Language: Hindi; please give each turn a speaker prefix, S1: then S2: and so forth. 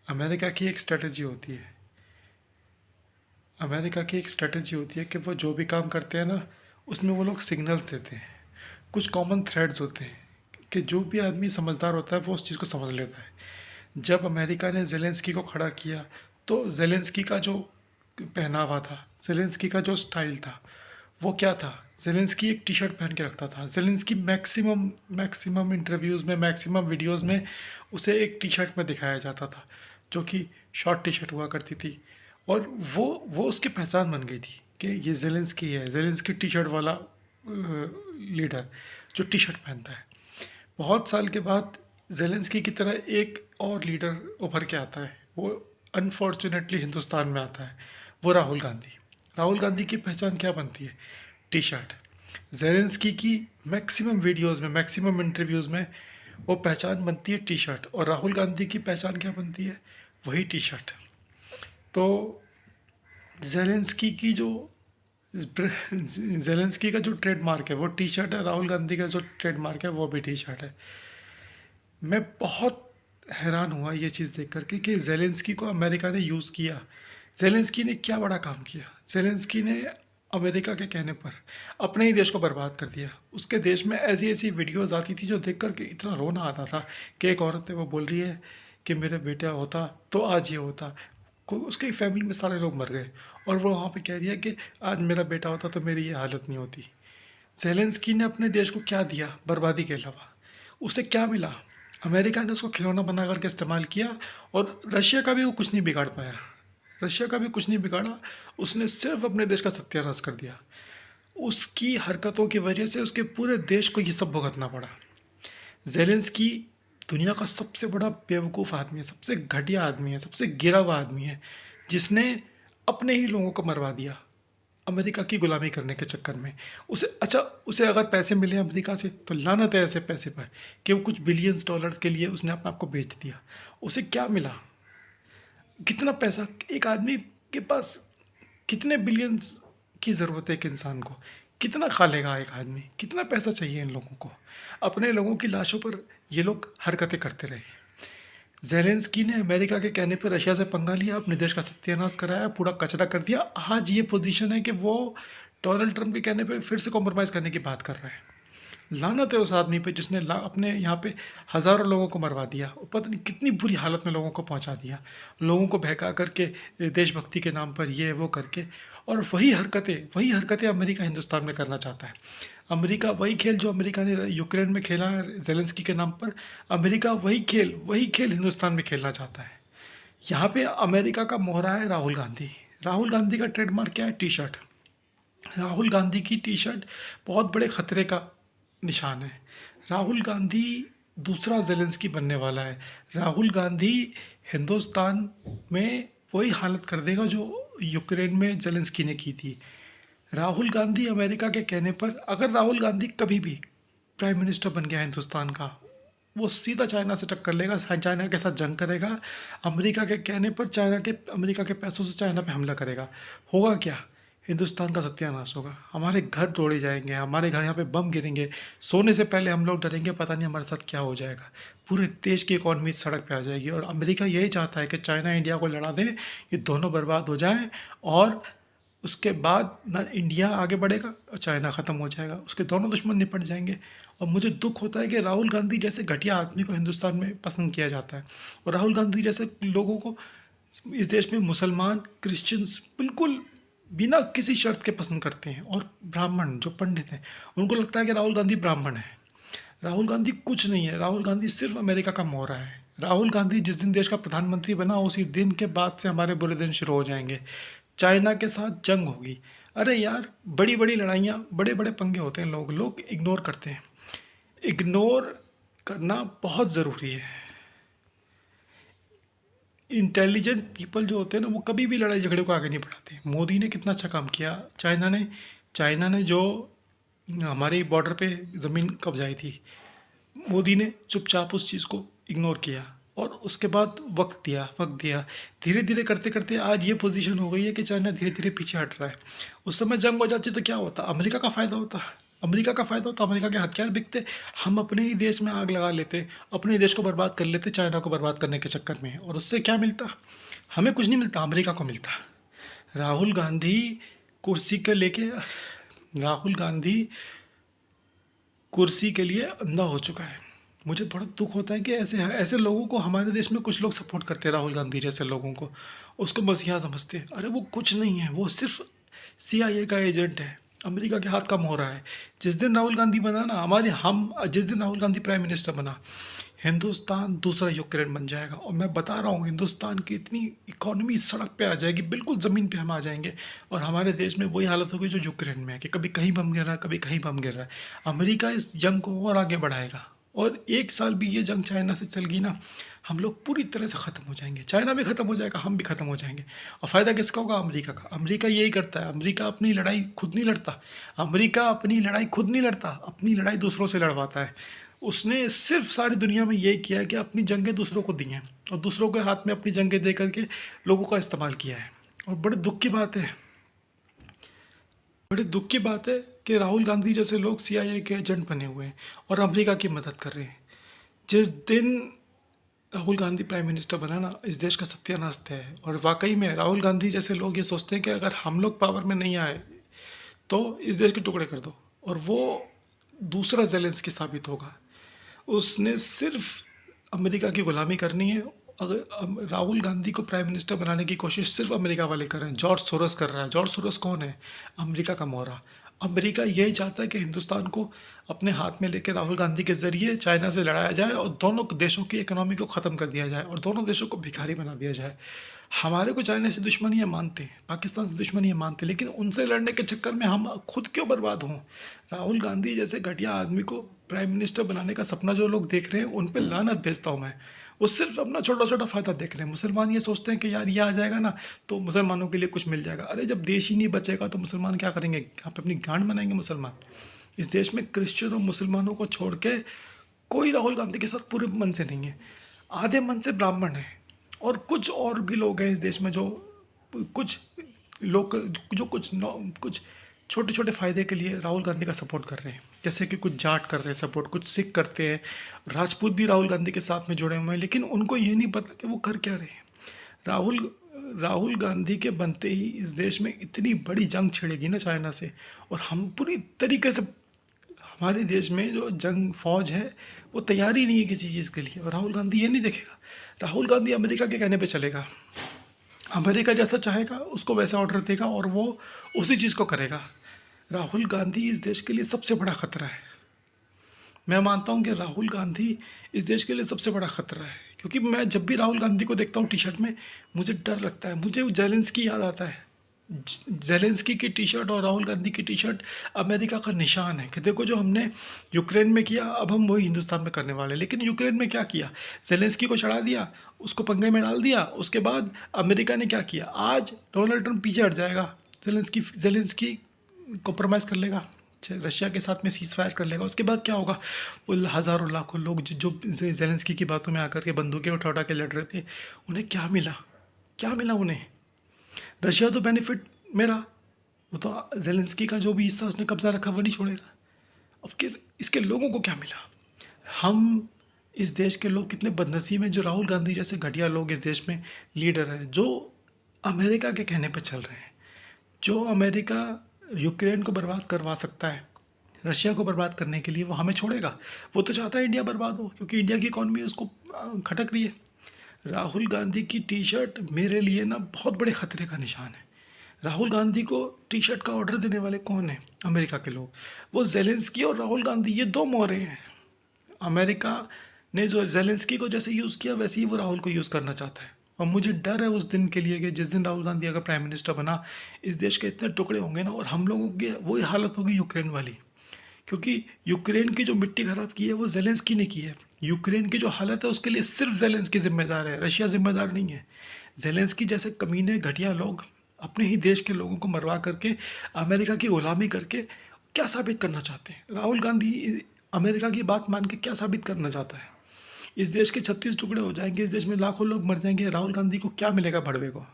S1: अमेरिका की एक स्ट्रेटजी होती है। अमेरिका की एक स्ट्रेटजी होती है कि वो जो भी काम करते हैं ना, उसमें वो लोग सिग्नल्स देते हैं। कुछ कॉमन थ्रेड्स होते हैं कि जो भी आदमी समझदार होता है वो उस चीज़ को समझ लेता है। जब अमेरिका ने ज़ेलेंस्की को खड़ा किया, तो ज़ेलेंस्की का जो पहनावा था, ज़ेलेंस्की का जो स्टाइल था, वो क्या था? ज़ेलेंस्की एक टी शर्ट पहन के रखता था। ज़ेलेंस्की मैक्सिमम मैक्सिमम इंटरव्यूज़ में, मैक्सिमम वीडियोज़ में उसे एक टी शर्ट में दिखाया जाता था, जो कि शॉर्ट टी शर्ट हुआ करती थी। और वो उसकी पहचान बन गई थी कि ये ज़ेलेंस्की है, ज़ेलेंस्की टी शर्ट वाला लीडर जो टी शर्ट पहनता है। बहुत साल के बाद ज़ेलेंस्की की तरह एक और लीडर उभर के आता है। वो अनफॉर्चुनेटली हिंदुस्तान में आता है, वो राहुल गांधी। राहुल गांधी की पहचान क्या बनती है? T shirt. ज़ेलेंस्की की मैक्सिमम वीडियोस में, मैक्सिमम इंटरव्यूज़ में वो पहचान बनती है टी शर्ट, और राहुल गांधी की पहचान क्या बनती है? वही टी शर्ट। तो ज़ेलेंस्की की जो ज़ेलेंस्की का जो ट्रेडमार्क है वो टी शर्ट है, राहुल गांधी का जो ट्रेडमार्क है वो भी टी शर्ट है। मैं बहुत हैरान हुआ ये चीज़ देख कर के कि ज़ेलेंस्की को अमेरिका ने यूज़ किया। ज़ेलेंस्की ने क्या बड़ा काम किया? ज़ेलेंस्की ने अमेरिका के कहने पर अपने ही देश को बर्बाद कर दिया। उसके देश में ऐसी ऐसी वीडियोज़ आती थी जो देख कर के इतना रोना आता था कि एक औरत है वो बोल रही है कि मेरा बेटा होता तो आज ये होता। उसकी फैमिली में सारे लोग मर गए, और वो वहाँ पे कह रही है कि आज मेरा बेटा होता तो मेरी ये हालत नहीं होती। ज़ेलेंस्की ने अपने देश को क्या दिया बर्बादी के अलावा? उसे क्या मिला? अमेरिका ने उसको खिलौना बना करके इस्तेमाल किया, और रशिया का भी वो कुछ नहीं बिगाड़ पाया। रशिया का भी कुछ नहीं बिगाड़ा, उसने सिर्फ अपने देश का सत्यानाश कर दिया। उसकी हरकतों की वजह से उसके पूरे देश को ये सब भुगतना पड़ा। ज़ेलेंस्की दुनिया का सबसे बड़ा बेवकूफ़ आदमी है, सबसे घटिया आदमी है, सबसे गिरा हुआ आदमी है, जिसने अपने ही लोगों को मरवा दिया अमेरिका की गुलामी करने के चक्कर में। उसे अगर पैसे मिले अमेरिका से तो लानत है ऐसे पैसे पर कि वो कुछ बिलियंस डॉलर्स के लिए उसने अपने आप को बेच दिया। उसे क्या मिला? कितना पैसा एक आदमी के पास, कितने बिलियंस की ज़रूरत है एक इंसान को? कितना खा लेगा एक आदमी? कितना पैसा चाहिए इन लोगों को? अपने लोगों की लाशों पर ये लोग हरकतें करते रहे। ज़ेलेंस्की ने अमेरिका के कहने पर रशिया से पंगा लिया, अपने देश का सत्यानाश कराया, पूरा कचरा कर दिया। आज ये पोजीशन है कि वो डोनाल्ड ट्रंप के कहने पे फिर से कॉम्प्रोमाइज़ करने की बात कर रहा है। लानत है उस आदमी पे जिसने अपने यहाँ पे हज़ारों लोगों को मरवा दिया, पता नहीं कितनी बुरी हालत में लोगों को पहुँचा दिया, लोगों को बहका करके देशभक्ति के नाम पर ये वो करके। और वही हरकतें अमेरिका हिंदुस्तान में करना चाहता है। अमेरिका वही खेल जो अमेरिका ने यूक्रेन में खेला है ज़ेलेंस्की के नाम पर, अमेरिका वही खेल हिंदुस्तान में खेलना चाहता है। यहाँ पे अमेरिका का मोहरा है राहुल गांधी। राहुल गांधी का ट्रेडमार्क क्या है? T shirt. राहुल गांधी की टी शर्ट बहुत बड़े खतरे का निशान है। राहुल गांधी दूसरा ज़ेलेंस्की बनने वाला है। राहुल गांधी हिंदुस्तान में वही हालत कर देगा जो यूक्रेन में ज़ेलेंस्की ने की थी। राहुल गांधी अमेरिका के कहने पर, अगर राहुल गांधी कभी भी प्राइम मिनिस्टर बन गया हिंदुस्तान का, वो सीधा चाइना से टक्कर लेगा, चाइना के साथ जंग करेगा। अमेरिका के कहने पर अमेरिका के पैसों से चाइना पे हमला करेगा। होगा क्या? हिंदुस्तान का सत्यानाश होगा। हमारे घर तोड़े जाएंगे, हमारे घर यहाँ पे बम गिरेंगे, सोने से पहले हम लोग डरेंगे, पता नहीं हमारे साथ क्या हो जाएगा। पूरे देश की इकॉनमी सड़क पे आ जाएगी, और अमेरिका यही चाहता है कि चाइना इंडिया को लड़ा दें, ये दोनों बर्बाद हो जाएं, और उसके बाद ना इंडिया आगे बढ़ेगा और चाइना ख़त्म हो जाएगा, उसके दोनों दुश्मन निपट जाएंगे। और मुझे दुख होता है कि राहुल गांधी जैसे घटिया आदमी को हिंदुस्तान में पसंद किया जाता है, और राहुल गांधी जैसे लोगों को इस देश में मुसलमान, क्रिश्चियंस बिल्कुल बिना किसी शर्त के पसंद करते हैं, और ब्राह्मण जो पंडित हैं उनको लगता है कि राहुल गांधी ब्राह्मण है। राहुल गांधी कुछ नहीं है, राहुल गांधी सिर्फ अमेरिका का मोहरा है। राहुल गांधी जिस दिन देश का प्रधानमंत्री बना, उसी दिन के बाद से हमारे बुरे दिन शुरू हो जाएंगे। चाइना के साथ जंग होगी। अरे यार, बड़ी बड़ी लड़ाइयाँ, बड़े बड़े पंगे होते हैं, लोग इग्नोर करते हैं। इग्नोर करना बहुत ज़रूरी है। इंटेलिजेंट पीपल जो होते हैं ना, वो कभी भी लड़ाई झगड़े को आगे नहीं बढ़ाते। मोदी ने कितना अच्छा काम किया। चाइना ने जो हमारी बॉर्डर पे ज़मीन कब्जाई थी, मोदी ने चुपचाप उस चीज़ को इग्नोर किया, और उसके बाद वक्त दिया। धीरे धीरे करते करते आज ये पोजीशन हो गई है कि चाइना धीरे धीरे पीछे हट रहा है। उस समय जंग हो जाती तो क्या होता? अमेरिका का फ़ायदा होता। अमेरिका का फ़ायदा होता, अमेरिका के हथियार बिकते, हम अपने ही देश में आग लगा लेते, अपने ही देश को बर्बाद कर लेते चाइना को बर्बाद करने के चक्कर में, और उससे क्या मिलता? हमें कुछ नहीं मिलता, अमेरिका को मिलता। राहुल गांधी कुर्सी के लेके राहुल गांधी कुर्सी के लिए अंधा हो चुका है। मुझे बड़ा दुख होता है कि ऐसे ऐसे लोगों को हमारे देश में कुछ लोग सपोर्ट करते हैं, राहुल गांधी जैसे लोगों को, उसको बस यहाँ समझते हैं। अरे वो कुछ नहीं है, वो सिर्फ CIA का एजेंट है, अमेरिका के हाथ का मोहरा है। जिस दिन राहुल गांधी बना ना, जिस दिन राहुल गांधी प्राइम मिनिस्टर बना, हिंदुस्तान दूसरा यूक्रेन बन जाएगा। और मैं बता रहा हूँ, हिंदुस्तान की इतनी इकोनॉमी सड़क पे आ जाएगी, बिल्कुल ज़मीन पे हम आ जाएंगे, और हमारे देश में वही हालत होगी जो यूक्रेन में है, कि कभी कहीं बम गिर रहा है, कभी कहीं बम गिर रहा है। अमेरिका इस जंग को और आगे बढ़ाएगा, और एक साल भी ये जंग चाइना से चल गई ना, हम लोग पूरी तरह से ख़त्म हो जाएंगे। चाइना भी ख़त्म हो जाएगा, हम भी ख़त्म हो जाएंगे। और फ़ायदा किसका होगा? अमेरिका का। अमेरिका यही करता है, अमेरिका अपनी लड़ाई खुद नहीं लड़ता, अमेरिका अपनी लड़ाई खुद नहीं लड़ता, अपनी लड़ाई दूसरों से लड़वाता है। उसने सिर्फ सारी दुनिया में यही किया है कि अपनी जंगें दूसरों को दी हैं, और दूसरों के हाथ में अपनी जंगें दे करके लोगों का इस्तेमाल किया है। और बड़े दुख की बात है कि राहुल गांधी जैसे लोग CIA के एजेंट बने हुए हैं और अमेरिका की मदद कर रहे हैं। जिस दिन राहुल गांधी प्राइम मिनिस्टर बना ना, इस देश का सत्यानाश तय है। और वाकई में राहुल गांधी जैसे लोग ये सोचते हैं कि अगर हम लोग पावर में नहीं आए तो इस देश के टुकड़े कर दो, और वो दूसरा जेलेंस्की साबित होगा। उसने सिर्फ अमेरिका की गुलामी करनी है। अगर राहुल गांधी को प्राइम मिनिस्टर बनाने की कोशिश सिर्फ अमेरिका वाले कर रहे हैं। जॉर्ज सोरोस कर रहा है। जॉर्ज सोरोस कौन है? अमेरिका का मोहरा। अमेरिका यही चाहता है कि हिंदुस्तान को अपने हाथ में लेकर राहुल गांधी के ज़रिए चाइना से लड़ाया जाए, और दोनों देशों की इकोनॉमी को ख़त्म कर दिया जाए, और दोनों देशों को भिखारी बना दिया जाए। हमारे को चाइना से दुश्मनी है मानते हैं, पाकिस्तान से दुश्मनी है मानते हैं, लेकिन उनसे लड़ने के चक्कर में हम खुद क्यों बर्बाद हों? राहुल गांधी जैसे घटिया आदमी को प्राइम मिनिस्टर बनाने का सपना जो लोग देख रहे हैं, उन पर लानत भेजता हूँ मैं। वो सिर्फ अपना छोटा छोटा फ़ायदा देख रहे हैं। मुसलमान ये सोचते हैं कि यार ये आ जाएगा ना तो मुसलमानों के लिए कुछ मिल जाएगा। अरे जब देश ही नहीं बचेगा तो मुसलमान क्या करेंगे? यहाँ पे अपनी गांड बनाएंगे मुसलमान। इस देश में क्रिश्चियन और मुसलमानों को छोड़ के कोई राहुल गांधी के साथ पूरे मन से नहीं है। आधे मन से ब्राह्मण है, और कुछ और भी लोग हैं इस देश में जो कुछ लोग जो कुछ छोटे छोटे फ़ायदे के लिए राहुल गांधी का सपोर्ट कर रहे हैं। जैसे कि कुछ जाट कर रहे हैं सपोर्ट, कुछ सिख करते हैं, राजपूत भी राहुल गांधी के साथ में जुड़े हुए हैं, लेकिन उनको ये नहीं पता कि वो कर क्या रहे हैं। राहुल गांधी के बनते ही इस देश में इतनी बड़ी जंग छिड़ेगी ना चाइना से, और हम पूरी तरीके से, हमारे देश में जो जंग फौज है वो तैयार ही नहीं है किसी चीज़ के लिए। और राहुल गांधी ये नहीं देखेगा। राहुल गांधी अमेरिका के कहने पे चलेगा, अमेरिका जैसा चाहेगा उसको वैसा ऑर्डर देगा, और वो उसी चीज़ को करेगा। राहुल गांधी इस देश के लिए सबसे बड़ा ख़तरा है। मैं मानता हूँ कि राहुल गांधी इस देश के लिए सबसे बड़ा ख़तरा है, क्योंकि मैं जब भी राहुल गांधी को देखता हूँ टी शर्ट में, मुझे डर लगता है। मुझे जेलेंस्की याद आता है। जेलेंस्की की टी शर्ट और राहुल गांधी की टी शर्ट अमेरिका का निशान है कि देखो जो हमने यूक्रेन में किया अब हम वही हिंदुस्तान में करने वाले हैं। लेकिन यूक्रेन में क्या किया? जेलेंस्की को चढ़ा दिया, उसको पंगे में डाल दिया। उसके बाद अमेरिका ने क्या किया? आज डोनाल्ड ट्रंप पीछे हट जाएगा, जेलेंस्की कॉम्प्रोमाइज़ कर लेगा, रशिया के साथ में सीज़ फायर कर लेगा। उसके बाद क्या होगा? वो हज़ारों लाखों लोग जो जेलेंस्की की बातों में आकर के बंदूकें उठा उठा के लड़ रहे थे, उन्हें क्या मिला? क्या मिला उन्हें? रशिया तो बेनिफिट मेरा, वो तो जेलेंस्की का जो भी हिस्सा उसने कब्जा रखा वो नहीं छोड़ेगा। अब के इसके लोगों को क्या मिला? हम इस देश के लोग कितने बदनसीब हैं जो राहुल गांधी जैसे घटिया लोग इस देश में लीडर हैं, जो अमेरिका के कहने पे चल रहे हैं। जो अमेरिका यूक्रेन को बर्बाद करवा सकता है रशिया को बर्बाद करने के लिए, वो हमें छोड़ेगा? वो तो चाहता है इंडिया बर्बाद हो, क्योंकि इंडिया की इकॉनमी उसको खटक रही है। राहुल गांधी की टी शर्ट मेरे लिए ना बहुत बड़े ख़तरे का निशान है। राहुल गांधी को टी शर्ट का ऑर्डर देने वाले कौन हैं? अमेरिका के लोग। वो जेलेंस्की और राहुल गांधी, ये दो मोहरे हैं। अमेरिका ने जो जेलेंस्की को जैसे यूज़ किया वैसे ही वो राहुल को यूज़ करना चाहता है। और मुझे डर है उस दिन के लिए कि जिस दिन राहुल गांधी अगर प्राइम मिनिस्टर बना, इस देश के इतने टुकड़े होंगे ना, और हम लोगों की वही हालत होगी यूक्रेन वाली। क्योंकि यूक्रेन की जो मिट्टी ख़राब की है वो जेलेंस्की ने की है। यूक्रेन की जो हालत है उसके लिए सिर्फ जेलेंस्की जिम्मेदार है, रशिया जिम्मेदार नहीं है। जेलेंस्की जैसे कमीने घटिया लोग अपने ही देश के लोगों को मरवा करके अमेरिका की गुलामी करके क्या साबित करना चाहते हैं? राहुल गांधी अमेरिका की बात मान के क्या साबित करना चाहता है? इस देश के 36 टुकड़े हो जाएंगे, इस देश में लाखों लोग मर जाएंगे, राहुल गांधी को क्या मिलेगा भड़वे को?